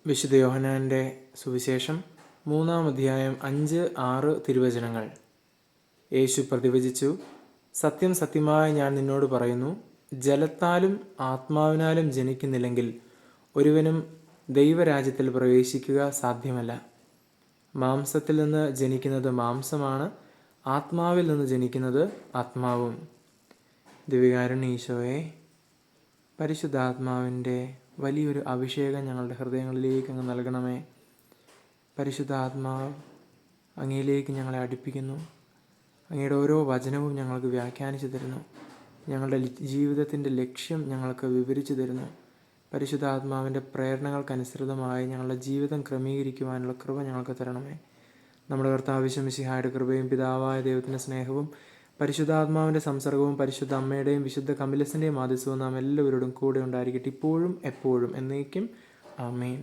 വിശുദ്ധ യോഹന്നാൻ്റെ സുവിശേഷം 3-ാം അധ്യായം 5-6 തിരുവചനങ്ങൾ. യേശു പ്രതിവചിച്ചു, സത്യം സത്യമായി ഞാൻ നിന്നോട് പറയുന്നു, ജലത്താലും ആത്മാവിനാലും ജനിക്കുന്നില്ലെങ്കിൽ ഒരുവനും ദൈവരാജ്യത്തിൽ പ്രവേശിക്കുക സാധ്യമല്ല. മാംസത്തിൽ നിന്ന് ജനിക്കുന്നത് മാംസമാണ്, ആത്മാവിൽ നിന്ന് ജനിക്കുന്നത് ആത്മാവും. ദിവ്യകാരുണ്യ ഈശോയെ, പരിശുദ്ധാത്മാവിൻ്റെ വലിയൊരു അഭിഷേകം ഞങ്ങളുടെ ഹൃദയങ്ങളിലേക്ക് അങ്ങ് നൽകണമേ. പരിശുദ്ധാത്മാവ് അങ്ങയിലേക്ക് ഞങ്ങളെ അടുപ്പിക്കുന്നു. അങ്ങയുടെ ഓരോ വചനവും ഞങ്ങൾക്ക് വ്യാഖ്യാനിച്ചു തരുന്നു. ഞങ്ങളുടെ ജീവിതത്തിൻ്റെ ലക്ഷ്യം ഞങ്ങൾക്ക് വിവരിച്ചു തരുന്നു. പരിശുദ്ധാത്മാവിൻ്റെ പ്രേരണകൾക്കനുസൃതമായി ഞങ്ങളുടെ ജീവിതം ക്രമീകരിക്കുവാനുള്ള കൃപ ഞങ്ങൾക്ക് തരണമേ. നമ്മുടെ കർത്താവ് ഈശോ മിശിഹായുടെ കൃപയും പിതാവായ ദൈവത്തിൻ്റെ സ്നേഹവും പരിശുദ്ധാത്മാവിൻ്റെ സംസർഗവും പരിശുദ്ധ അമ്മയുടെയും വിശുദ്ധ കമിലസിൻ്റെയും ആദിസ്യവും നാം എല്ലാവരോടും കൂടെ ഉണ്ടായിരിക്കട്ടെ, ഇപ്പോഴും എപ്പോഴും എന്നേക്കും. ആമേൻ.